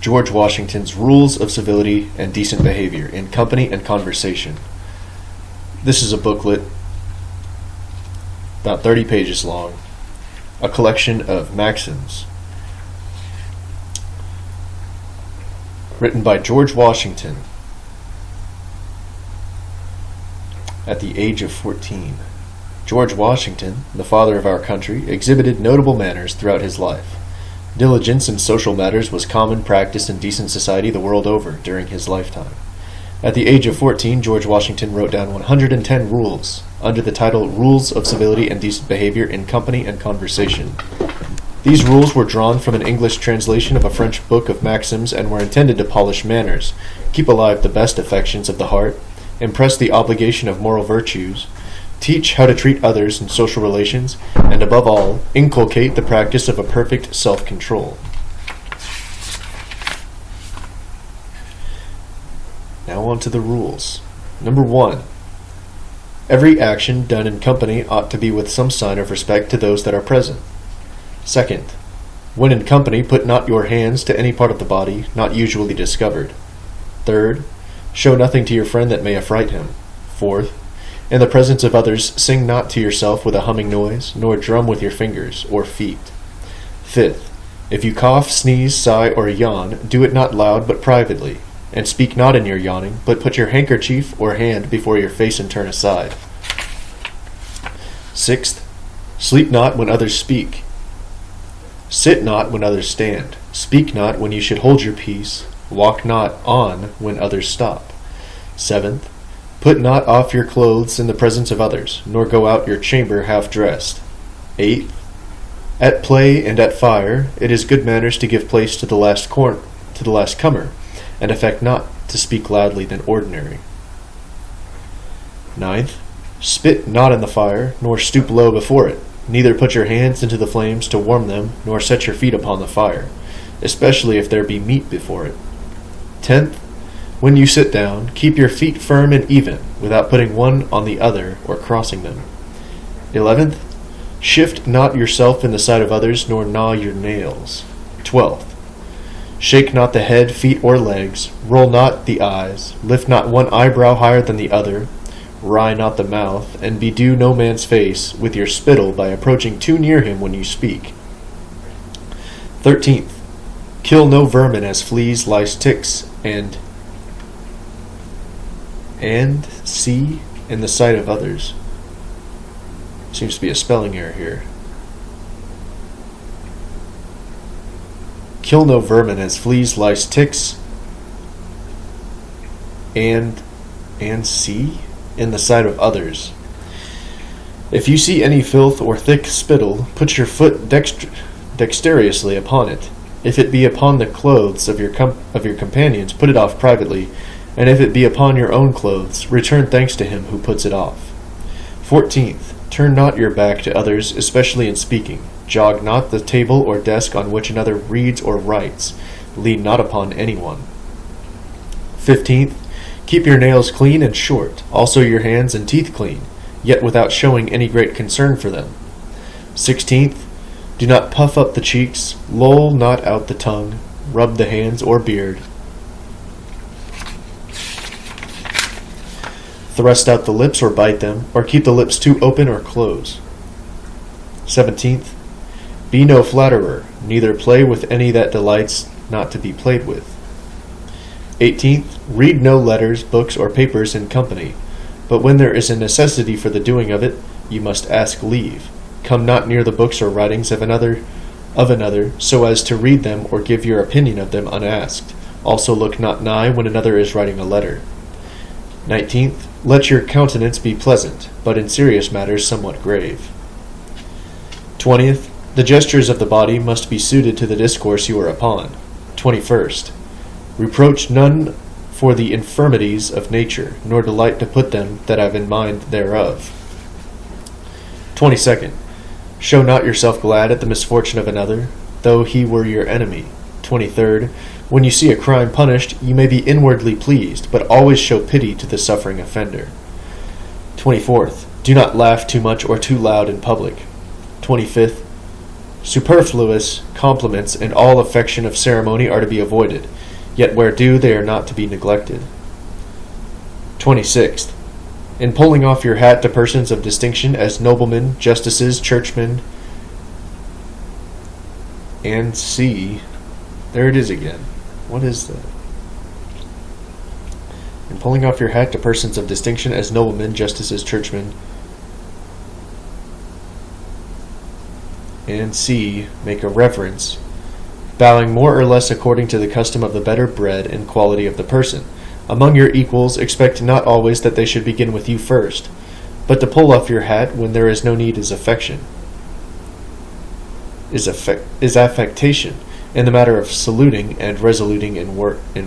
George Washington's Rules of Civility and Decent Behavior in Company and Conversation. This is a booklet about 30 pages long, a collection of maxims written by George Washington at the age of 14. George Washington, the father of our country, exhibited notable manners throughout his life. Diligence in social matters was common practice in decent society the world over during his lifetime. At the age of 14, George Washington wrote down 110 rules under the title Rules of Civility and Decent Behavior in Company and Conversation. These rules were drawn from an English translation of a French book of maxims and were intended to polish manners, keep alive the best affections of the heart, impress the obligation of moral virtues, teach how to treat others in social relations, and above all, inculcate the practice of a perfect self-control. Now on to the rules. Number 1. Every action done in company ought to be with some sign of respect to those that are present. 2nd. When in company, put not your hands to any part of the body not usually discovered. 3rd. Show nothing to your friend that may affright him. 4th. In the presence of others, sing not to yourself with a humming noise, nor drum with your fingers or feet. 5th. If you cough, sneeze, sigh, or yawn, do it not loud but privately, and speak not in your yawning, but put your handkerchief or hand before your face and turn aside. 6th. Sleep not when others speak. Sit not when others stand. Speak not when you should hold your peace. Walk not on when others stop. 7th. Put not off your clothes in the presence of others, nor go out your chamber half-dressed. 8th. At play and at fire, it is good manners to give place to the last comer, and affect not to speak loudly than ordinary. 9th. Spit not in the fire, nor stoop low before it, neither put your hands into the flames to warm them, nor set your feet upon the fire, especially if there be meat before it. 10th. When you sit down, keep your feet firm and even, without putting one on the other or crossing them. 11th. Shift not yourself in the sight of others, nor gnaw your nails. 12th. Shake not the head, feet, or legs, roll not the eyes, lift not one eyebrow higher than the other, wry not the mouth, and bedew no man's face with your spittle by approaching too near him when you speak. 13th. Kill no vermin as fleas, lice, ticks, and see in the sight of others. Seems to be a spelling error here. Kill no vermin as fleas, lice, ticks, and see in the sight of others. If you see any filth or thick spittle, put your foot dexterously upon it. If it be upon the clothes of your companions, put it off privately, and if it be upon your own clothes, return thanks to him who puts it off. 14th. Turn not your back to others, especially in speaking. Jog not the table or desk on which another reads or writes. Lean not upon anyone. 15th. Keep your nails clean and short, also your hands and teeth clean, yet without showing any great concern for them. 16th. Do not puff up the cheeks, loll not out the tongue, rub the hands or beard, thrust out the lips or bite them, or keep the lips too open or close. 17th. Be no flatterer, neither play with any that delights not to be played with. 18th. Read no letters, books, or papers in company, but when there is a necessity for the doing of it, you must ask leave. Come not near the books or writings of another, so as to read them or give your opinion of them unasked. Also look not nigh when another is writing a letter. 19th. Let your countenance be pleasant, but in serious matters somewhat grave. 20th. The gestures of the body must be suited to the discourse you are upon. 21st. Reproach none for the infirmities of nature, nor delight to put them that have in mind thereof. 22nd. Show not yourself glad at the misfortune of another, though he were your enemy. 23rd. When you see a crime punished, you may be inwardly pleased, but always show pity to the suffering offender. 24th. Do not laugh too much or too loud in public. 25th. Superfluous compliments and all affection of ceremony are to be avoided, yet where due they are not to be neglected. 26th. In pulling off your hat to persons of distinction as noblemen, justices, churchmen, and C. There it is again. What is that? In pulling off your hat to persons of distinction as noblemen, justices, churchmen, and C. Make a reverence, bowing more or less according to the custom of the better bred and quality of the person. Among your equals, expect not always that they should begin with you first, but to pull off your hat when there is no need is affectation. Is affectation in the matter of saluting and resoluting in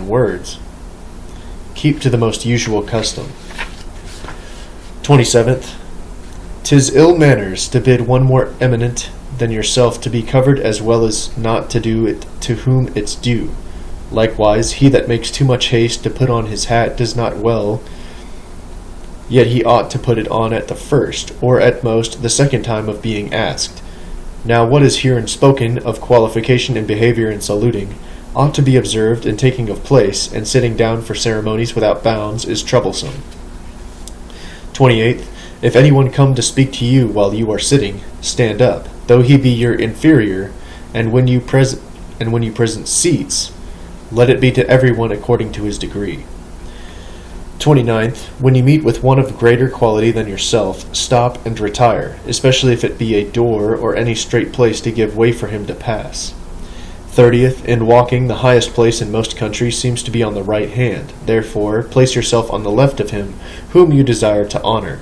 words. Keep to the most usual custom. 27th. 'Tis ill manners to bid one more eminent than yourself to be covered as well as not to do it to whom it's due. Likewise, he that makes too much haste to put on his hat does not well, yet he ought to put it on at the first, or at most the second time of being asked. Now what is herein spoken of qualification in behavior and saluting ought to be observed in taking of place, and sitting down for ceremonies without bounds is troublesome. 28th. If anyone come to speak to you while you are sitting, stand up, though he be your inferior, and when you present seats, let it be to everyone according to his degree. 29th. When you meet with one of greater quality than yourself, stop and retire, especially if it be a door or any straight place to give way for him to pass. 30th. In walking, the highest place in most countries seems to be on the right hand. Therefore, place yourself on the left of him whom you desire to honor.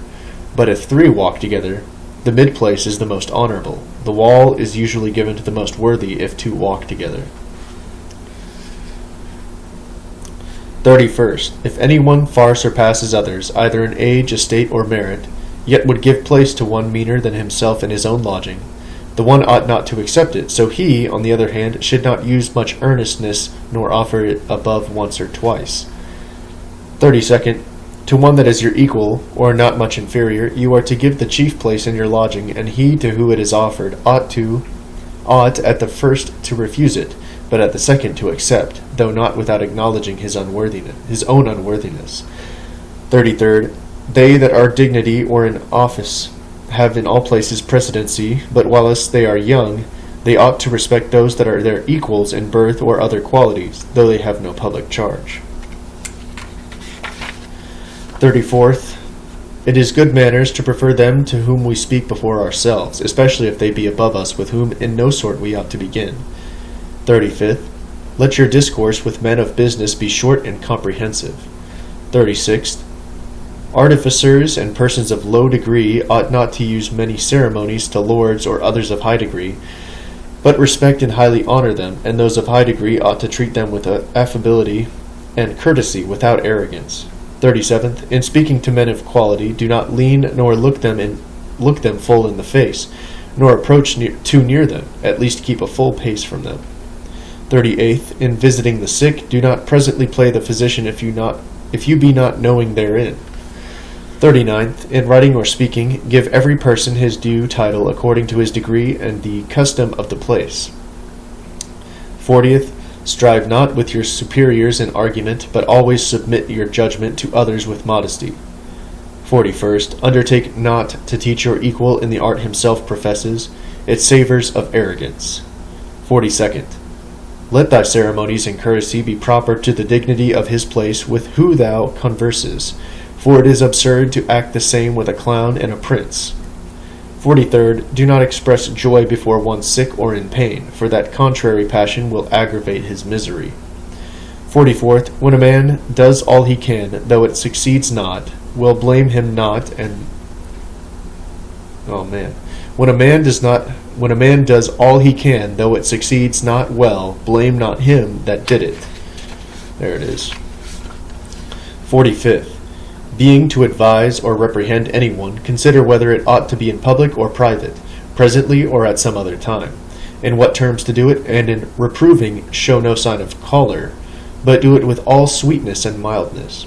But if 3 walk together, the mid place is the most honorable. The wall is usually given to the most worthy if 2 walk together. 31st. If anyone far surpasses others, either in age, estate, or merit, yet would give place to one meaner than himself in his own lodging, the one ought not to accept it, so he, on the other hand, should not use much earnestness, nor offer it above once or twice. 32nd. To one that is your equal, or not much inferior, you are to give the chief place in your lodging, and he to whom it is offered ought at the first to refuse it, but at the second to accept, though not without acknowledging his own unworthiness. 33rd. They that are dignity or in office have in all places precedency, but whilst they are young, they ought to respect those that are their equals in birth or other qualities, though they have no public charge. 34th. It is good manners to prefer them to whom we speak before ourselves, especially if they be above us, with whom in no sort we ought to begin. 35th. Let your discourse with men of business be short and comprehensive. 36th. Artificers and persons of low degree ought not to use many ceremonies to lords or others of high degree, but respect and highly honor them, and those of high degree ought to treat them with affability and courtesy without arrogance. 37th. In speaking to men of quality, do not lean nor look them full in the face, nor approach too near them, at least keep a full pace from them. 38th. In visiting the sick, do not presently play the physician if you be not knowing therein. 39th. In writing or speaking, give every person his due title according to his degree and the custom of the place. 40th. Strive not with your superiors in argument, but always submit your judgment to others with modesty. 41st. Undertake not to teach your equal in the art himself professes, it savours of arrogance. 42nd. Let thy ceremonies and courtesy be proper to the dignity of his place with who thou converses, for it is absurd to act the same with a clown and a prince. 43rd. Do not express joy before one sick or in pain, for that contrary passion will aggravate his misery. 44th. When a man does all he can, though it succeeds not, will blame him not, and When a man does all he can, though it succeeds not well, blame not him that did it. There it is. 45th. Being to advise or reprehend anyone, consider whether it ought to be in public or private, presently or at some other time, in what terms to do it, and in reproving show no sign of choler, but do it with all sweetness and mildness.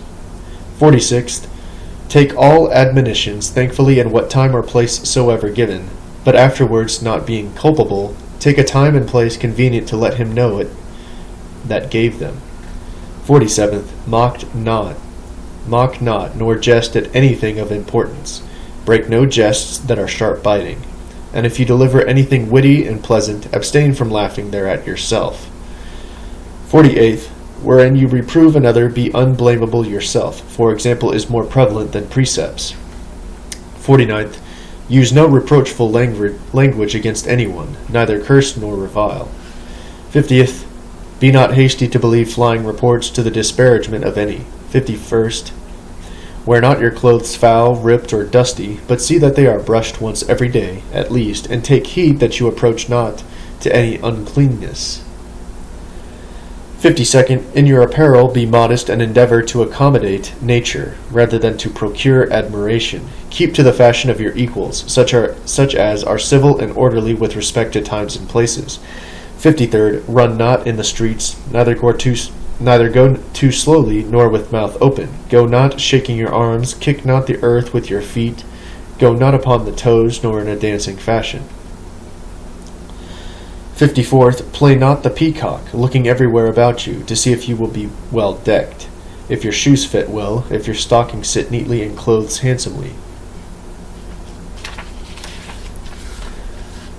46th. Take all admonitions thankfully in what time or place soever given, but afterwards not being culpable, Take a time and place convenient to let him know it that gave them. 47th. Mock not, nor jest at anything of importance. Break no jests that are sharp biting. And if you deliver anything witty and pleasant, abstain from laughing thereat yourself. 48th. Wherein you reprove another, be unblameable yourself. For example is more prevalent than precepts. 49th. Use no reproachful language against anyone, neither curse nor revile. 50th. Be not hasty to believe flying reports to the disparagement of any. 51st. Wear not your clothes foul, ripped, or dusty, but see that they are brushed once every day, at least, and take heed that you approach not to any uncleanness. 52nd. In your apparel be modest and endeavor to accommodate nature, rather than to procure admiration. Keep to the fashion of your equals, such as are civil and orderly with respect to times and places. 53rd. Run not in the streets, neither go too slowly, nor with mouth open. Go not shaking your arms, kick not the earth with your feet, go not upon the toes, nor in a dancing fashion. 54th. Play not the peacock, looking everywhere about you, to see if you will be well decked, if your shoes fit well, if your stockings sit neatly and clothes handsomely.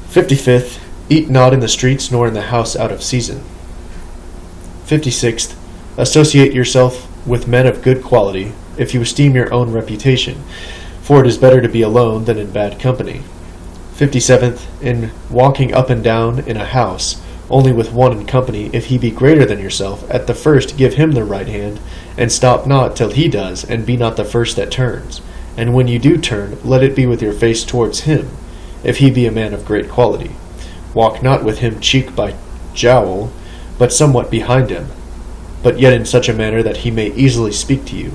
55th. Eat not in the streets, nor in the house out of season. 56th. Associate yourself with men of good quality, if you esteem your own reputation, for it is better to be alone than in bad company. 57th. In walking up and down in a house, only with one in company, if he be greater than yourself, at the first give him the right hand, and stop not till he does, and be not the first that turns. And when you do turn, let it be with your face towards him, if he be a man of great quality. Walk not with him cheek by jowl, but somewhat behind him, but yet in such a manner that he may easily speak to you.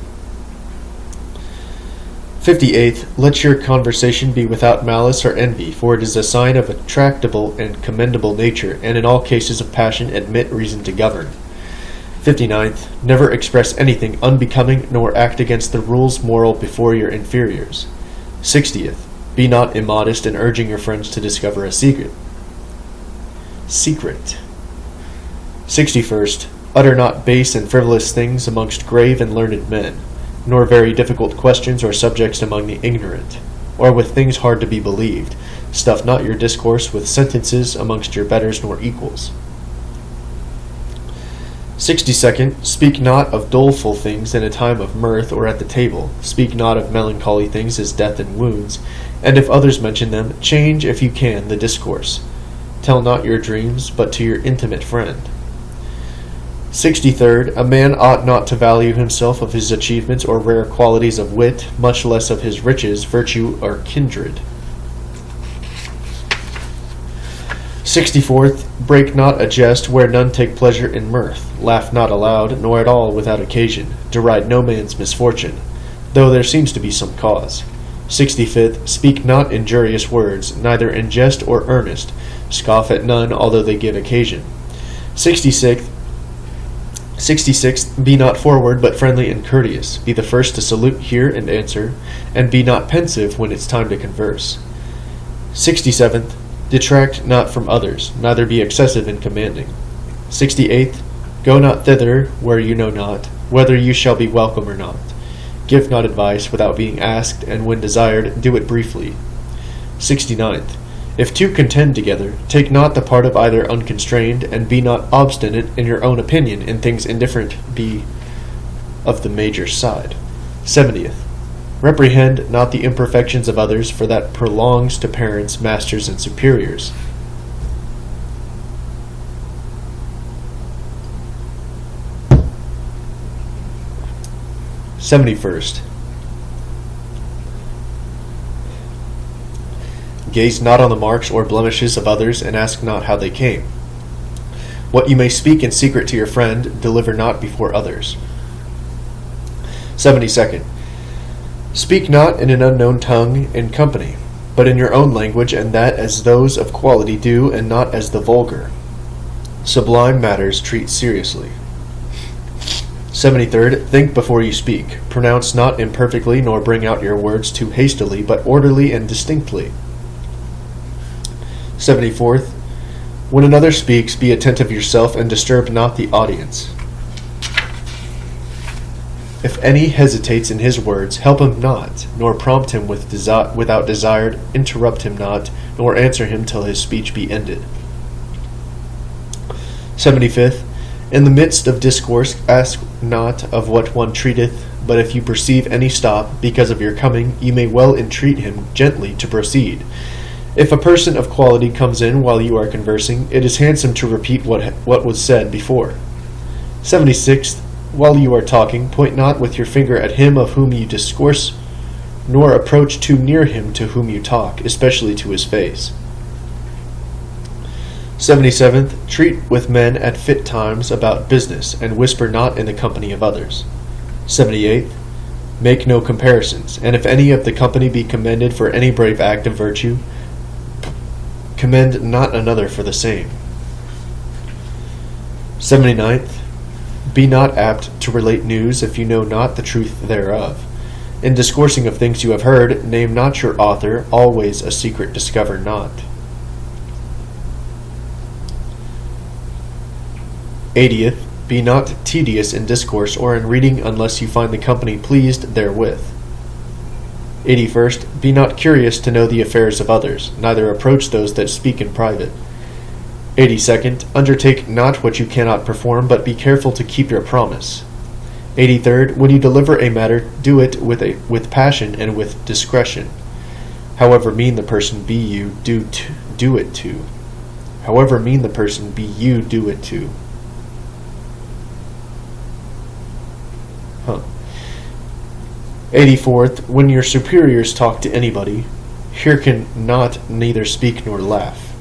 58th. Let your conversation be without malice or envy, for it is a sign of a tractable and commendable nature, and in all cases of passion admit reason to govern. 59th. Never express anything unbecoming, nor act against the rules moral before your inferiors. 60th. Be not immodest in urging your friends to discover a secret. 61st. Utter not base and frivolous things amongst grave and learned men, nor very difficult questions or subjects among the ignorant, or with things hard to be believed. Stuff not your discourse with sentences amongst your betters nor equals. 62nd. Speak not of doleful things in a time of mirth or at the table. Speak not of melancholy things as death and wounds, and if others mention them, change, if you can, the discourse. Tell not your dreams, but to your intimate friend. 63rd. A man ought not to value himself of his achievements or rare qualities of wit, much less of his riches, virtue, or kindred. 64th. Break not a jest where none take pleasure in mirth. Laugh not aloud, nor at all without occasion. Deride no man's misfortune, though there seems to be some cause. 65th. Speak not injurious words, neither in jest or earnest. Scoff at none, although they give occasion. 66th. Be not forward, but friendly and courteous. Be the first to salute, hear, and answer, and be not pensive when it's time to converse. 67th. Detract not from others, neither be excessive in commanding. 68th. Go not thither where you know not, whether you shall be welcome or not. Give not advice without being asked, and when desired, do it briefly. 69th. If two contend together, take not the part of either unconstrained, and be not obstinate in your own opinion in things indifferent be of the major side. 70th. Reprehend not the imperfections of others, for that prolongs to parents, masters, and superiors. 71st. Gaze not on the marks or blemishes of others, and ask not how they came. What you may speak in secret to your friend, deliver not before others. 72nd. Speak not in an unknown tongue in company, but in your own language, and that as those of quality do, and not as the vulgar. Sublime matters treat seriously. 73rd. Think before you speak. Pronounce not imperfectly, nor bring out your words too hastily, but orderly and distinctly. 74th. When another speaks, be attentive yourself and disturb not the audience. If any hesitates in his words, help him not, nor prompt him without desire, interrupt him not, nor answer him till his speech be ended. 75th. In the midst of discourse, ask not of what one treateth, but if you perceive any stop, because of your coming, you may well entreat him gently to proceed. If a person of quality comes in while you are conversing, it is handsome to repeat what was said before. 76th. While you are talking, point not with your finger at him of whom you discourse, nor approach too near him to whom you talk, especially to his face. 77th. Treat with men at fit times about business, and whisper not in the company of others. 78th. Make no comparisons, and if any of the company be commended for any brave act of virtue, commend not another for the same. 79th. Be not apt to relate news if you know not the truth thereof. In discoursing of things you have heard, name not your author, always a secret discover not. 80th. Be not tedious in discourse or in reading unless you find the company pleased therewith. 81st. Be not curious to know the affairs of others, neither approach those that speak in private. 82nd. Undertake not what you cannot perform, but be careful to keep your promise. 83rd. When you deliver a matter, do it with passion and with discretion. However mean the person be you, do it to. However mean the person be you, do it to. 84th. When your superiors talk to anybody, hearken not, neither speak nor laugh.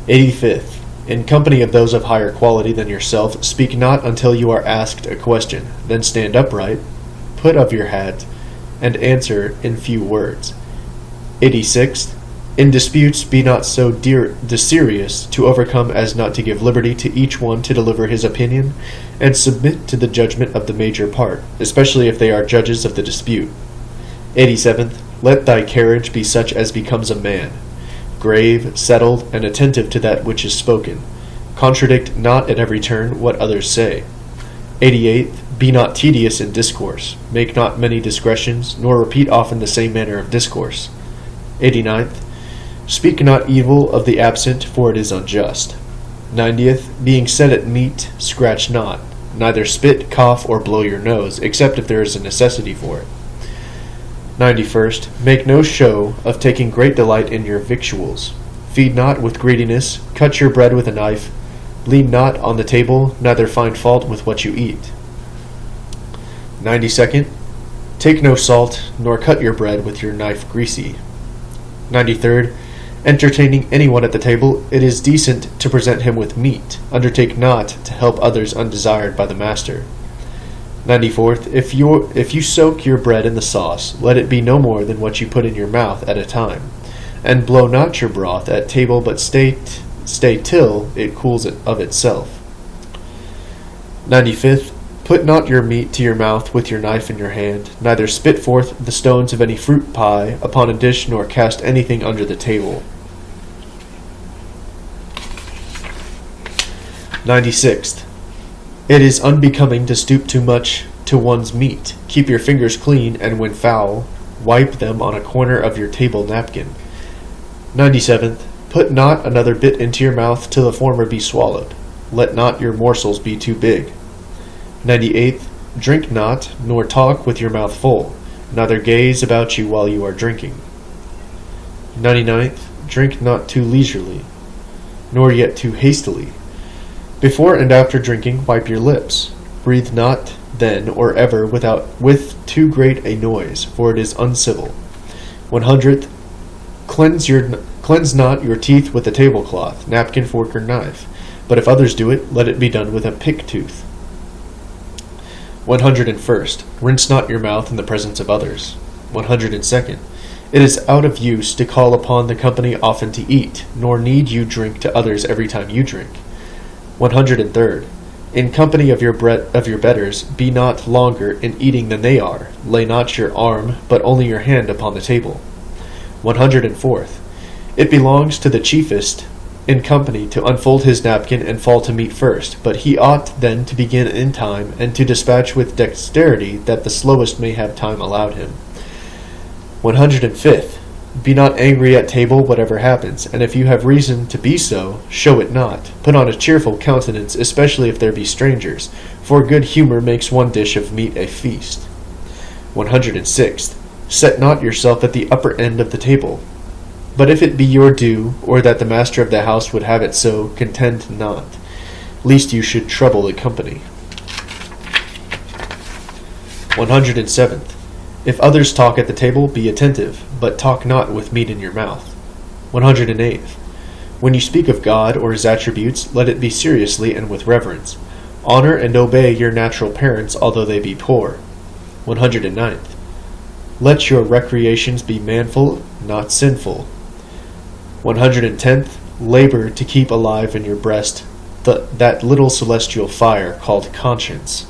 85th. In company of those of higher quality than yourself, speak not until you are asked a question. Then stand upright, put up your hat, and answer in few words. 86th. In disputes, be not so serious to overcome as not to give liberty to each one to deliver his opinion, and submit to the judgment of the major part, especially if they are judges of the dispute. 87th. Let thy carriage be such as becomes a man, grave, settled, and attentive to that which is spoken. Contradict not at every turn what others say. 88th. Be not tedious in discourse. Make not many digressions, nor repeat often the same manner of discourse. 89th. Speak not evil of the absent, for it is unjust. 90th. Being set at meat, scratch not. Neither spit, cough, or blow your nose, except if there is a necessity for it. 91st. Make no show of taking great delight in your victuals. Feed not with greediness, cut your bread with a knife, lean not on the table, neither find fault with what you eat. 92nd. Take no salt, nor cut your bread with your knife greasy. 93rd. Entertaining anyone at the table, it is decent to present him with meat. Undertake not to help others undesired by the master. 94th. If you soak your bread in the sauce, let it be no more than what you put in your mouth at a time. And blow not your broth at table, but stay till it cools of itself. 95th. Put not your meat to your mouth with your knife in your hand, neither spit forth the stones of any fruit pie upon a dish, nor cast anything under the table. 96th. It is unbecoming to stoop too much to one's meat. Keep your fingers clean, and when foul, wipe them on a corner of your table napkin. 97th. Put not another bit into your mouth till the former be swallowed. Let not your morsels be too big. 98th. Drink not, nor talk with your mouth full, neither gaze about you while you are drinking. 99th. Drink not too leisurely, nor yet too hastily. Before and after drinking, wipe your lips. Breathe not then or ever with too great a noise, for it is uncivil. 100th. Cleanse not your teeth with a tablecloth, napkin, fork, or knife, but if others do it, let it be done with a pick tooth. 101st. Rinse not your mouth in the presence of others. 102nd. It is out of use to call upon the company often to eat, nor need you drink to others every time you drink. 103rd. In company of your betters, be not longer in eating than they are. Lay not your arm, but only your hand upon the table. 104th. It belongs to the chiefest in company to unfold his napkin and fall to meat first, but he ought then to begin in time, and to dispatch with dexterity, that the slowest may have time allowed him. 105th. Be not angry at table, whatever happens, and if you have reason to be so, show it not. Put on a cheerful countenance, especially if there be strangers, for good humor makes one dish of meat a feast. 106th. Set not yourself at the upper end of the table. But if it be your due, or that the master of the house would have it so, contend not, lest you should trouble the company. 107th. If others talk at the table, be attentive, but talk not with meat in your mouth. 108th. When you speak of God or his attributes, let it be seriously and with reverence. Honor and obey your natural parents, although they be poor. 109th. Let your recreations be manful, not sinful. 110th. Labor to keep alive in your breast that little celestial fire called conscience.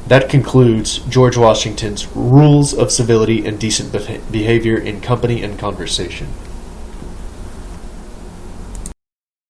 That concludes George Washington's Rules of Civility and Decent Behavior in Company and Conversation.